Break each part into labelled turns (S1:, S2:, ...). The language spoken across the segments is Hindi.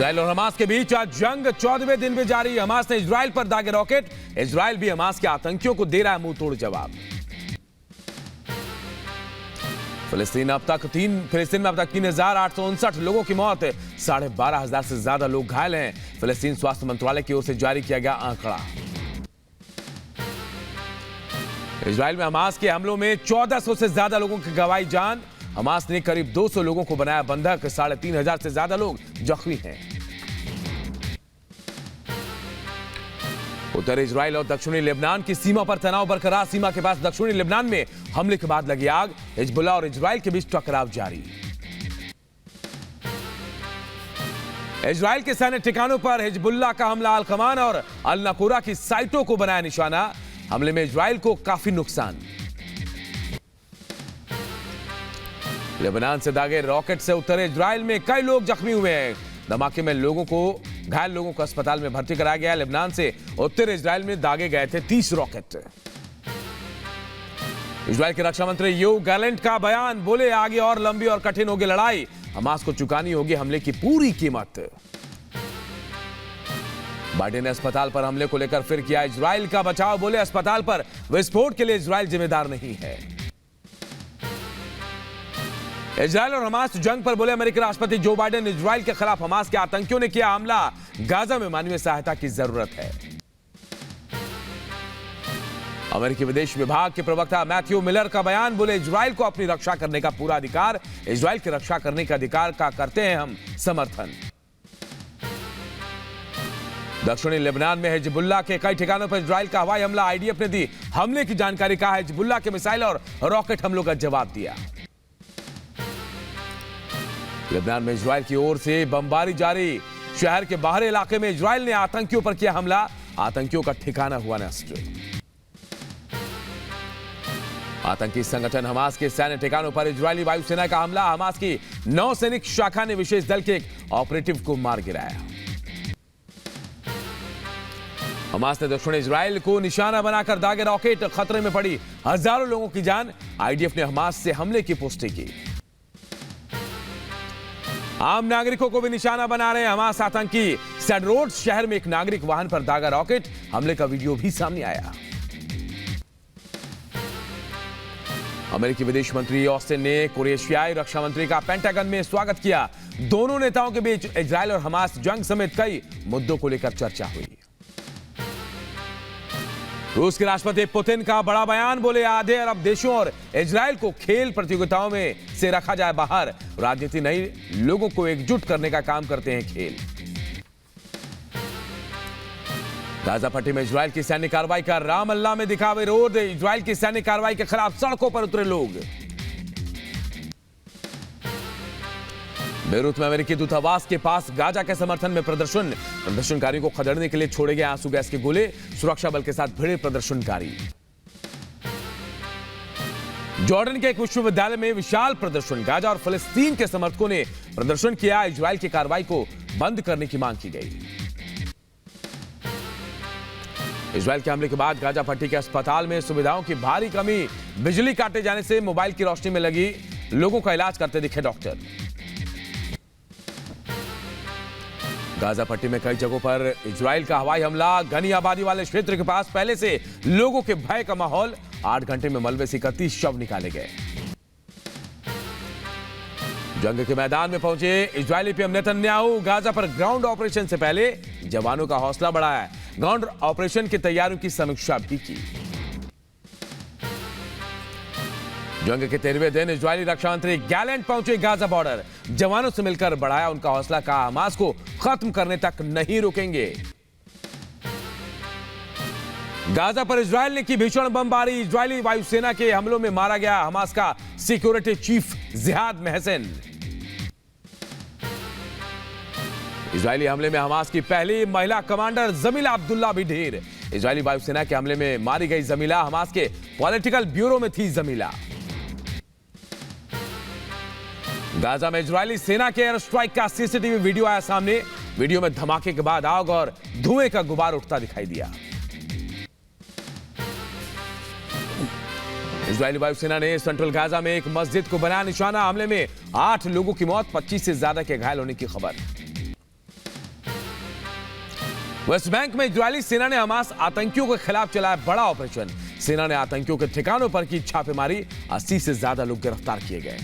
S1: इजराइल और हमास के बीच आज जंग 14वें दिन में जारी। हमास ने इजराइल पर दागे रॉकेट, इजराइल भी हमास के आतंकियों को दे रहा है मुंह तोड़ जवाब। फिलिस्तीन में अब तक 3,859 लोगों की मौत, 12,500 से ज्यादा लोग घायल हैं। फिलिस्तीन स्वास्थ्य मंत्रालय की ओर से जारी किया गया आंकड़ा। इजराइल में हमास के हमलों में 1400 से ज्यादा लोगों की गंवाई जान। हमास ने करीब 200 लोगों को बनाया बंधक, 3,500 से ज्यादा लोग जख्मी हैं। उत्तर इजराइल और दक्षिणी लेबनान की सीमा पर तनाव बरकरार। सीमा के पास दक्षिणी लेबनान में हमले के बाद लगी आग, हिजबुल्लाह और इजराइल के बीच टकराव जारी। इजराइल के सैन्य ठिकानों पर हिजबुल्लाह का हमला, अल कमान और अल नकूरा की साइटों को बनाया निशाना। हमले में इजराइल को काफी नुकसान। लेबनान से दागे रॉकेट से उत्तरे इजराइल में कई लोग जख्मी हुए हैं। धमाके में घायल लोगों को अस्पताल में भर्ती कराया गया। लेबनान से उत्तर इजराइल में दागे गए थे 30 रॉकेट। इजराइल के रक्षा मंत्री योव गैलेंट का बयान, बोले आगे और लंबी और कठिन होगी लड़ाई, हमास को चुकानी होगी हमले की पूरी कीमत। बाइडेन ने अस्पताल पर हमले को लेकर फिर किया इजराइल का बचाव, बोले अस्पताल पर विस्फोट के लिए इजराइल जिम्मेदार नहीं है। इजराइल और हमास जंग पर बोले अमेरिकी राष्ट्रपति जो बाइडेन, इजराइल के खिलाफ हमास के आतंकियों ने किया हमला, गाजा में मानवीय सहायता की जरूरत है। अमेरिकी विदेश विभाग के प्रवक्ता मैथ्यू मिलर का बयान, बोले इजराइल को अपनी रक्षा करने का पूरा अधिकार, इजराइल की रक्षा करने का अधिकार का करते हैं हम समर्थन। दक्षिणी लेबनान में हिजबुल्लाह के कई ठिकानों पर इजराइल का हवाई हमला, आईडीएफ ने दी हमले की जानकारी, कहा हिजबुल्लाह के मिसाइल और रॉकेट हमलों का जवाब दिया। लेबनान में इजराइल की ओर से बमबारी जारी। शहर के बाहरी इलाके में इजराइल ने आतंकियों पर किया हमला, आतंकियों का ठिकाना हुआ नष्ट। आतंकी संगठन हमास के सैन्य ठिकानों पर इजरायली वायुसेना का हमला, हमास की नौसैनिक शाखा ने विशेष दल के एक ऑपरेटिव को मार गिराया। हमास ने दक्षिण इजराइल को निशाना बनाकर दागे रॉकेट, खतरे में पड़ी हजारों लोगों की जान। आईडीएफ ने हमास से हमले की पुष्टि की। आम नागरिकों को भी निशाना बना रहे हमास आतंकी। सैडरोड शहर में एक नागरिक वाहन पर दागा रॉकेट, हमले का वीडियो भी सामने आया। अमेरिकी विदेश मंत्री ऑस्टिन ने क्रोएशियाई रक्षा मंत्री का पेंटागन में स्वागत किया। दोनों नेताओं के बीच इजराइल और हमास जंग समेत कई मुद्दों को लेकर चर्चा हुई। रूस के राष्ट्रपति पुतिन का बड़ा बयान, बोले आधे अरब देशों और इजराइल को खेल प्रतियोगिताओं में से रखा जाए बाहर, राजनीति नहीं लोगों को एकजुट करने का काम करते हैं खेल। गाजा पट्टी में इजराइल की सैन्य कार्रवाई का राम अल्लाह में दिखा विरोध। इजराइल की सैन्य कार्रवाई के खिलाफ सड़कों पर उतरे लोग। बेरूत में अमेरिकी दूतावास के पास गाजा के समर्थन में प्रदर्शन, प्रदर्शनकारियों को खदेड़ने के लिए छोड़े गए आंसू गैस के गोले, सुरक्षा बल के साथ भिड़े प्रदर्शनकारी। जॉर्डन के एक विश्वविद्यालय में विशाल प्रदर्शन, गाजा और फिलिस्तीन के समर्थकों ने प्रदर्शन किया, इजराइल की कार्रवाई को बंद करने की मांग की गई। इजराइल के हमले के बाद गाजा पट्टी के अस्पताल में सुविधाओं की भारी कमी, बिजली काटे जाने से मोबाइल की रोशनी में लगी लोगों का इलाज करते दिखे डॉक्टर। गाजा पट्टी में कई जगहों पर इजराइल का हवाई हमला, घनी आबादी वाले क्षेत्र के पास पहले से लोगों के भय का माहौल। 8 घंटे में मलबे से 31 शव निकाले गए। जंग के मैदान में पहुंचे इजरायली पीएम नेतन्याहू, गाजा पर ग्राउंड ऑपरेशन से पहले जवानों का हौसला बढ़ाया, ग्राउंड ऑपरेशन की तैयारियों की समीक्षा भी की। जंग के 13वें दिन इजरायली रक्षा मंत्री गैलेंट पहुंचे गाजा बॉर्डर, जवानों से मिलकर बढ़ाया उनका हौसला, कहा हमास को खत्म करने तक नहीं रुकेंगे। गाजा पर इजराइल ने की भीषण बमबारी, इजरायली वायुसेना के हमलों में मारा गया हमास का सिक्योरिटी चीफ जिहाद महसन। इजरायली हमले में हमास की पहली महिला कमांडर जमीला अब्दुल्ला भी ढेर। इजरायली वायुसेना के हमले में मारी गई जमीला, हमास के पॉलिटिकल ब्यूरो में थी जमीला। गाजा में इजरायली सेना के एयर स्ट्राइक का सीसीटीवी वीडियो आया सामने। वीडियो में धमाके के बाद आग और धुएं का गुबार उठता दिखाई दिया। इजरायली वायुसेना ने सेंट्रल गाजा में एक मस्जिद को बनाया निशाना, हमले में 8 लोगों की मौत, 25 से ज्यादा के घायल होने की खबर। वेस्ट बैंक में इजरायली सेना ने हमास आतंकियों के खिलाफ चलाया बड़ा ऑपरेशन। सेना ने आतंकियों के ठिकानों पर की छापेमारी, 80 से ज्यादा लोग गिरफ्तार किए गए।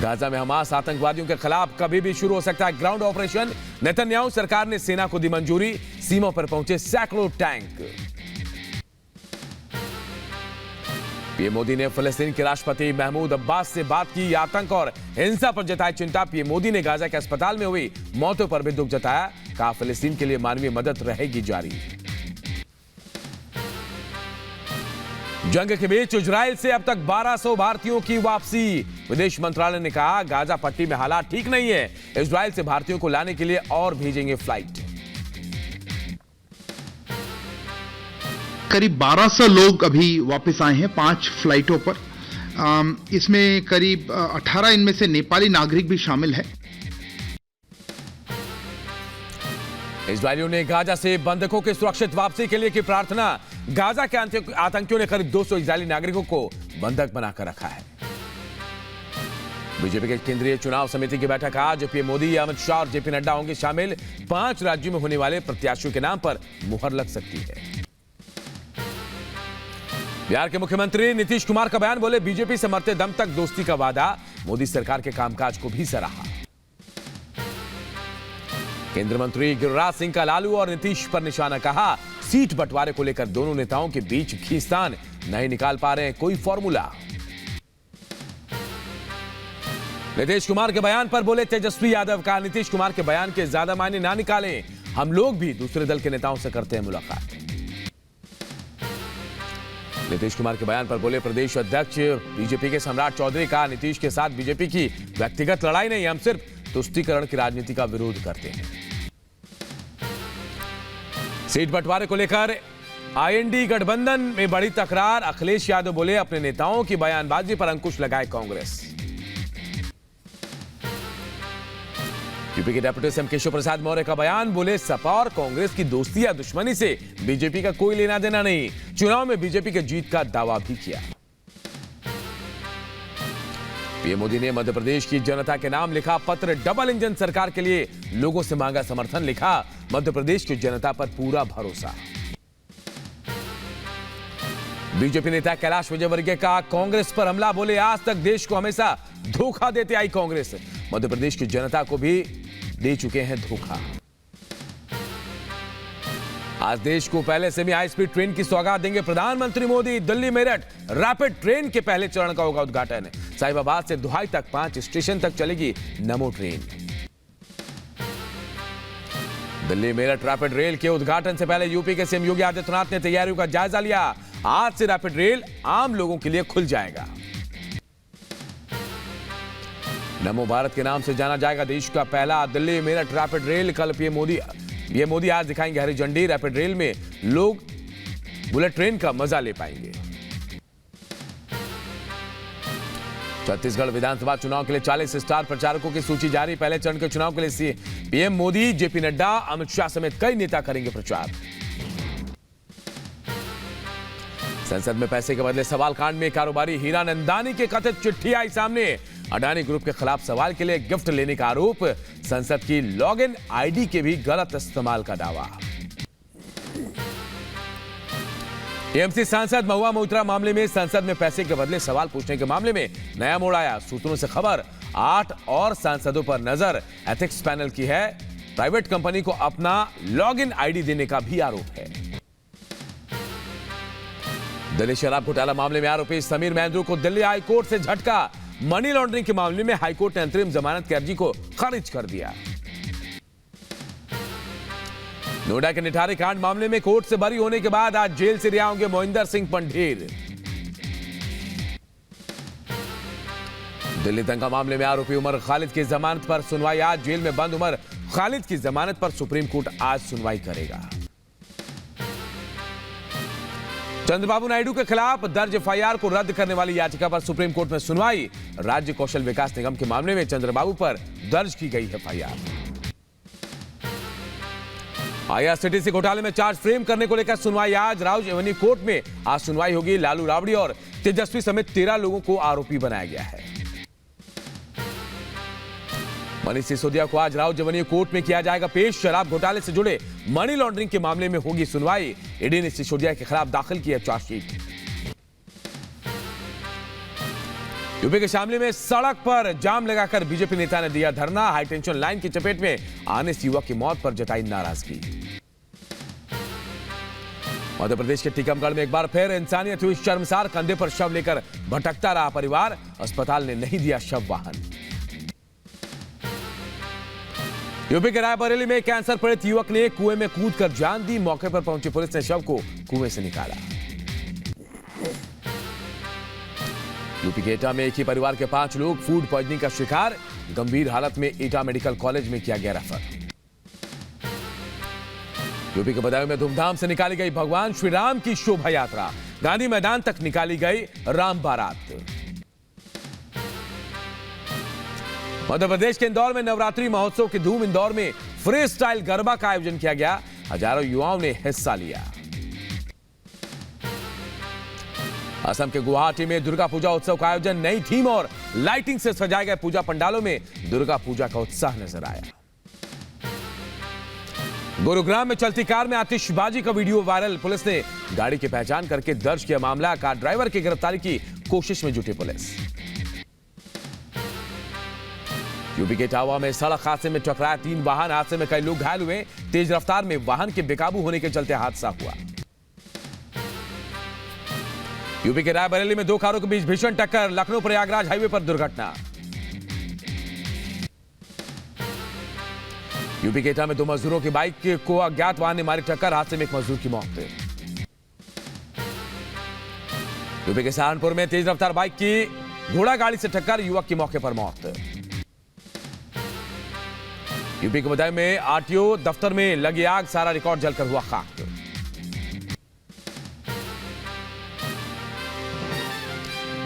S1: गाजा में हमास आतंकवादियों के खिलाफ कभी भी शुरू हो सकता है ग्राउंड ऑपरेशन। नेतन्याहू सरकार ने सेना को दी मंजूरी, सीमा पर पहुंचे सैकड़ों टैंक। पीएम मोदी ने फिलिस्तीन के राष्ट्रपति महमूद अब्बास से बात की, आतंक और हिंसा पर जताई चिंता। पीएम मोदी ने गाजा के अस्पताल में हुई मौतों पर भी दुख जताया, कहा फिलिस्तीन के लिए मानवीय मदद रहेगी जारी। जंग के बीच इजरायल से अब तक 1200 भारतीयों की वापसी। विदेश मंत्रालय ने कहा गाजा पट्टी में हालात ठीक नहीं है, इजरायल से भारतीयों को लाने के लिए और भेजेंगे फ्लाइट।
S2: करीब 1200 लोग अभी वापस आए हैं 5 फ्लाइटों पर। इसमें करीब 18 इनमें से नेपाली नागरिक भी शामिल है।
S1: इजरायलियों ने गाजा से बंधकों की सुरक्षित वापसी के लिए की प्रार्थना। गाजा के आतंकियों ने करीब 200 इजरायली नागरिकों को बंधक बनाकर रखा है। बीजेपी के केंद्रीय चुनाव समिति की बैठक आज। पीएम मोदी, अमित शाह और जेपी नड्डा होंगे शामिल। 5 राज्यों में होने वाले प्रत्याशियों के नाम पर मुहर लग सकती है। बिहार के मुख्यमंत्री नीतीश कुमार का बयान, बोले बीजेपी से मरते दम तक दोस्ती का वादा। मोदी सरकार के कामकाज को भी सराहा। केंद्रीय मंत्री गिरिराज सिंह का लालू और नीतीश पर निशाना, कहा सीट बंटवारे को लेकर दोनों नेताओं के बीच खींचतान, नहीं निकाल पा रहे हैं कोई फॉर्मूला। नीतीश कुमार के बयान पर बोले तेजस्वी यादव, कहा नीतीश कुमार के बयान के ज्यादा मायने ना निकालें, हम लोग भी दूसरे दल के नेताओं से करते हैं मुलाकात। नीतीश कुमार के बयान पर बोले प्रदेश अध्यक्ष बीजेपी के सम्राट चौधरी, का नीतीश के साथ बीजेपी की व्यक्तिगत लड़ाई नहीं, हम सिर्फ तुष्टीकरण की राजनीति का विरोध करते हैं। सीट बंटवारे को लेकर आईएनडी गठबंधन में बड़ी तकरार। अखिलेश यादव बोले अपने नेताओं की बयानबाजी पर अंकुश लगाए कांग्रेस। यूपी के डिप्टी सीएम केशव प्रसाद मौर्य का बयान, बोले सपा और कांग्रेस की दोस्ती या दुश्मनी से बीजेपी का कोई लेना देना नहीं, चुनाव में बीजेपी के जीत का दावा भी किया। पीएम मोदी ने मध्य प्रदेश की जनता के नाम लिखा पत्र, डबल इंजन सरकार के लिए लोगों से मांगा समर्थन, लिखा मध्य प्रदेश की जनता पर पूरा भरोसा। बीजेपी नेता कैलाश विजयवर्गीय का कांग्रेस पर हमला, बोले आज तक देश को हमेशा धोखा देते आई कांग्रेस, मध्य प्रदेश की जनता को भी दे चुके हैं धोखा। आज देश को पहले सेमी हाई स्पीड ट्रेन की सौगात देंगे प्रधानमंत्री मोदी। दिल्ली मेरठ रैपिड ट्रेन के पहले चरण का होगा उद्घाटन। साहिबाबाद से दुहाई तक 5 स्टेशन तक चलेगी नमो train. Delhi Meerut rapid rail के उद्घाटन से पहले यूपी के सीएम योगी आदित्यनाथ ने तैयारियों का जायजा लिया। आज से रैपिड रेल आम लोगों के लिए खुल जाएगा। नमो भारत के नाम से जाना जाएगा देश का पहला दिल्ली मेरठ रैपिड रेल। कल पीएम मोदी आज दिखाएंगे हरी झंडी। रैपिड रेल में लोग बुलेट ट्रेन का मजा ले पाएंगे। छत्तीसगढ़ विधानसभा चुनाव के लिए 40 स्टार प्रचारकों की सूची जारी। पहले चरण के चुनाव के लिए पीएम मोदी, जेपी नड्डा, अमित शाह समेत कई नेता करेंगे प्रचार। संसद में पैसे के बदले सवाल कांड में कारोबारी हीरा नंदानी की कथित चिट्ठी आई सामने। अडानी ग्रुप के खिलाफ सवाल के लिए गिफ्ट लेने का आरोप। संसद की लॉगिन आईडी के भी गलत इस्तेमाल का दावा। टीएमसी सांसद महुआ मोइत्रा मामले में संसद में पैसे के बदले सवाल पूछने के मामले में नया मोड़ आया। सूत्रों से खबर, 8 और सांसदों पर नजर। एथिक्स पैनल की है। प्राइवेट कंपनी को अपना लॉगिन आईडी देने का भी आरोप है। दिल्ली शराब घोटाला मामले में आरोपी समीर महेंद्रू को दिल्ली हाईकोर्ट से झटका। मनी लॉन्ड्रिंग के मामले में हाईकोर्ट ने अंतरिम जमानत की अर्जी को खारिज कर दिया। नोएडा के निठारी कांड मामले में कोर्ट से बरी होने के बाद आज जेल से रिहा होंगे मोहिंदर सिंह पंढेर। दिल्ली दंगा मामले में आरोपी उमर खालिद की जमानत पर सुनवाई आज। जेल में बंद उमर खालिद की जमानत पर सुप्रीम कोर्ट आज सुनवाई करेगा। चंद्रबाबू नायडू के खिलाफ दर्ज एफआईआर को रद्द करने वाली याचिका पर सुप्रीम कोर्ट में सुनवाई। राज्य कौशल विकास निगम के मामले में चंद्रबाबू पर दर्ज की गई एफआईआर। आईआरसीटीसी घोटाले में चार्ज फ्रेम करने को लेकर सुनवाई आज। राउज एवेन्यू कोर्ट में आज सुनवाई होगी। लालू राबड़ी और तेजस्वी समेत 13 लोगों को आरोपी बनाया गया है। मनीष सिसोदिया को आज राव जवनिया कोर्ट में किया जाएगा पेश। शराब घोटाले से जुड़े मनी लॉन्ड्रिंग के मामले में होगी सुनवाई। ईडी ने सिसोदिया के खिलाफ दाखिल किया चार्जशीट। यूपी के शामली में सड़क पर जाम लगाकर बीजेपी नेता ने दिया धरना। हाईटेंशन लाइन की चपेट में आने से युवक की मौत पर जताई नाराजगी। मध्य प्रदेश के टीकमगढ़ में एक बार फिर इंसानियत हुई शर्मसार। कंधे पर शव लेकर भटकता रहा परिवार। अस्पताल ने नहीं दिया शव वाहन। यूपी के रायबरेली में कैंसर पीड़ित युवक ने कुएं में कूदकर जान दी। मौके पर पहुंची पुलिस ने शव को कुएं से निकाला। यूपी के एटा में एक ही परिवार के 5 लोग फूड पॉइजनिंग का शिकार। गंभीर हालत में एटा मेडिकल कॉलेज में किया गया रेफर। यूपी के बदायूं में धूमधाम से निकाली गई भगवान श्री राम की शोभा यात्रा। गांधी मैदान तक निकाली गई राम बारात। मध्य प्रदेश के इंदौर में नवरात्रि महोत्सव की धूम। इंदौर में फ्री स्टाइल गरबा का आयोजन किया गया। हजारों युवाओं ने हिस्सा लिया। असम के गुवाहाटी में दुर्गा पूजा उत्सव का आयोजन। नई थीम और लाइटिंग से सजाए गए पूजा पंडालों में दुर्गा पूजा का उत्साह नजर आया। गुरुग्राम में चलती कार में आतिशबाजी का वीडियो वायरल। पुलिस ने गाड़ी की पहचान करके दर्ज किया मामला। कार ड्राइवर की गिरफ्तारी की कोशिश में जुटी पुलिस। यूपी के इटावा में सड़क हादसे में टकराया 3 वाहन। हादसे में कई लोग घायल हुए। तेज रफ्तार में वाहन के बेकाबू होने के चलते हादसा हुआ। यूपी के रायबरेली में 2 कारों के बीच भीषण टक्कर। लखनऊ प्रयागराज हाईवे पर दुर्घटना। यूपी के एटा में 2 मजदूरों की बाइक को अज्ञात वाहन ने मारी टक्कर। हादसे में एक मजदूर की मौत। यूपी के सहारनपुर में तेज रफ्तार बाइक की घोड़ा गाड़ी से टक्कर। युवक की मौके पर मौत। यूपी के बदायूं में आरटीओ दफ्तर में लगी आग। सारा रिकॉर्ड जलकर हुआ खाक।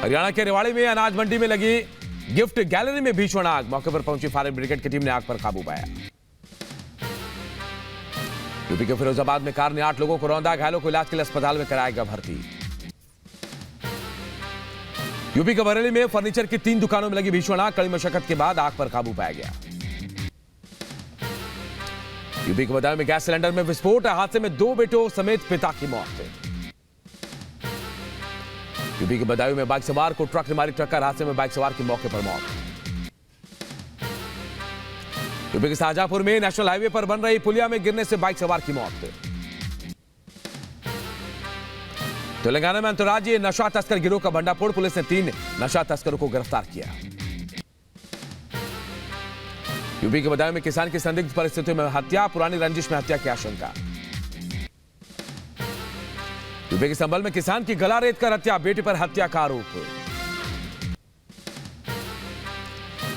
S1: हरियाणा के रेवाड़ी में अनाज मंडी में लगी गिफ्ट गैलरी में भीषण आग। मौके पर पहुंची फायर ब्रिगेड की टीम ने आग पर काबू पाया। यूपी के फिरोजाबाद में कार ने 8 लोगों को रौंदा। घायलों को इलाज के लिए अस्पताल में कराया गया भर्ती। यूपी के बरेली में फर्नीचर की 3 दुकानों में लगी भीषण आग। कड़ी मशक्कत के बाद आग पर काबू पाया गया। यूपी के बदायूं में गैस सिलेंडर में विस्फोट। हादसे में 2 बेटों समेत पिता की मौत। यूपी के बदायूं में बाइक सवार को ट्रक ने मारी टक्कर। हादसे में बाइक सवार की मौके पर मौत। यूपी के शाहजहांपुर में नेशनल हाईवे पर बन रही पुलिया में गिरने से बाइक सवार की मौत। तेलंगाना में अंतर्राज्यीय नशा तस्कर गिरोह का भंडाफोड़। पुलिस ने 3 नशा तस्करों को गिरफ्तार किया। यूपी के बदायूं में किसान की संदिग्ध परिस्थितियों में हत्या। पुरानी रंजिश में हत्या की आशंका। यूपी के संभल में किसान की गला रेत कर हत्या। बेटे पर हत्या का आरोप।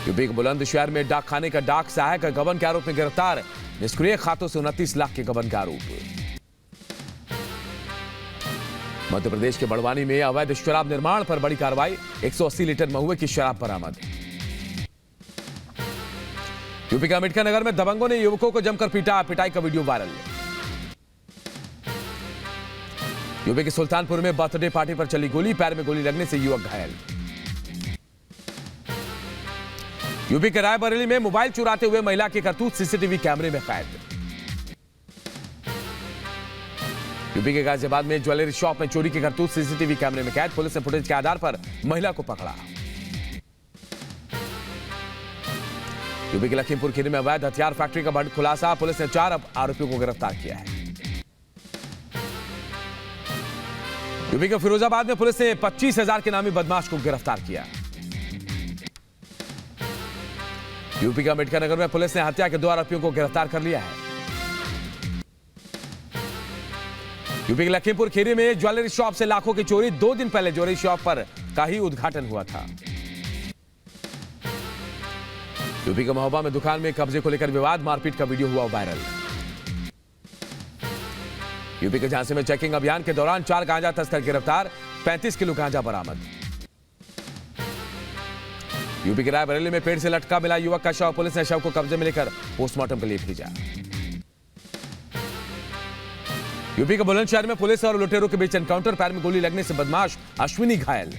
S1: यूपी के बुलंदशहर में डाक खाने का डाक सहायक का गबन के आरोप में गिरफ्तार। निष्क्रिय खातों से 29 लाख के गबन का आरोप। मध्य प्रदेश के बड़वानी में अवैध शराब निर्माण पर बड़ी कार्रवाई। 180 लीटर महुए की शराब बरामद। यूपी के अम्बेडकर नगर में दबंगों ने युवकों को जमकर पीटा। पिटाई का वीडियो वायरल। यूपी के सुल्तानपुर में बर्थडे पार्टी पर चली गोली। पैर में गोली लगने से युवक घायल। यूपी के रायबरेली में मोबाइल चुराते हुए महिला की करतूत सीसीटीवी कैमरे में कैद। यूपी के गाजियाबाद में ज्वेलरी शॉप में चोरी की करतूत सीसीटीवी कैमरे में कैद। पुलिस ने फुटेज के आधार पर महिला को पकड़ा। यूपी के लखीमपुर खीरी में अवैध हथियार फैक्ट्री का बड़ा खुलासा। पुलिस ने 4 आरोपियों को गिरफ्तार किया है। यूपी के फिरोजाबाद में पुलिस ने 25,000 के नामी बदमाश को गिरफ्तार किया। यूपी के अम्बेडकर नगर में पुलिस ने हत्या के 2 आरोपियों को गिरफ्तार कर लिया है। यूपी के लखीमपुर खीरी में ज्वेलरी शॉप से लाखों की चोरी। 2 दिन पहले ज्वेलरी शॉप पर का ही उद्घाटन हुआ था। यूपी के महोबा में दुकान में कब्जे को लेकर विवाद। मारपीट का वीडियो हुआ वायरल। यूपी के झांसी में चेकिंग अभियान के दौरान 4 गांजा तस्कर गिरफ्तार। 35 किलो गांजा बरामद। यूपी के रायबरेली में पेड़ से लटका मिला युवक का शव। पुलिस ने शव को कब्जे में लेकर पोस्टमार्टम के लिए भेजा। यूपी के बुलंदशहर में पुलिस और लुटेरों के बीच एनकाउंटर। पैर में गोली लगने से बदमाश अश्विनी घायल।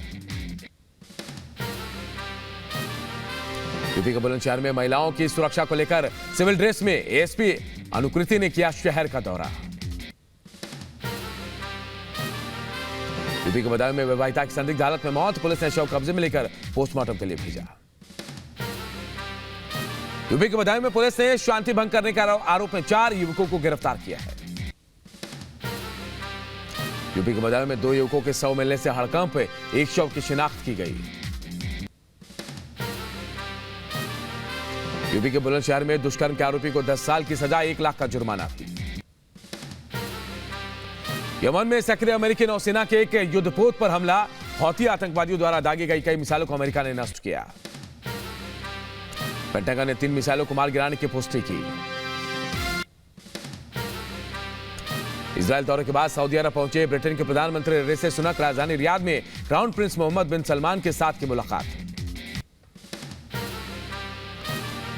S1: यूपी के बुलंदशहर में महिलाओं की सुरक्षा को लेकर सिविल ड्रेस में एएसपी अनुकृति ने किया शहर का दौरा। यूपी के बदायूं में विवाहिता की संदिग्ध हालत में मौत, पुलिस ने शव कब्जे में लेकर पोस्टमार्टम के लिए भेजा। यूपी के बदायूं में पुलिस ने शांति भंग करने के आरोप में 4 युवकों को गिरफ्तार किया है। यूपी के बदायूं में 2 युवकों के शव मिलने से हड़कंप, एक शव की शिनाख्त की गई। यूपी के बुलंदशहर में दुष्कर्म के आरोपी को 10 साल की सजा, 1 लाख का जुर्माना भी। यमन में सक्रिय अमेरिकी नौसेना के एक युद्धपोत पर हमला, हौथी आतंकवादियों द्वारा दागी गई कई मिसाइलों को अमेरिका ने नष्ट किया। पेंटागन ने 3 मिसाइलों को मार गिराने की पुष्टि की। इजरायल दौरे के बाद सऊदी अरब पहुंचे ब्रिटेन के प्रधानमंत्री ऋषि सुनक, राजधानी रियाद में क्राउन प्रिंस मोहम्मद बिन सलमान के साथ की मुलाकात।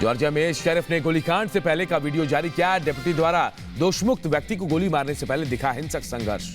S1: जॉर्जिया में शेरिफ ने गोलीकांड से पहले का वीडियो जारी किया। डिप्टी द्वारा दोषमुक्त व्यक्ति को गोली मारने से पहले दिखा हिंसक संघर्ष।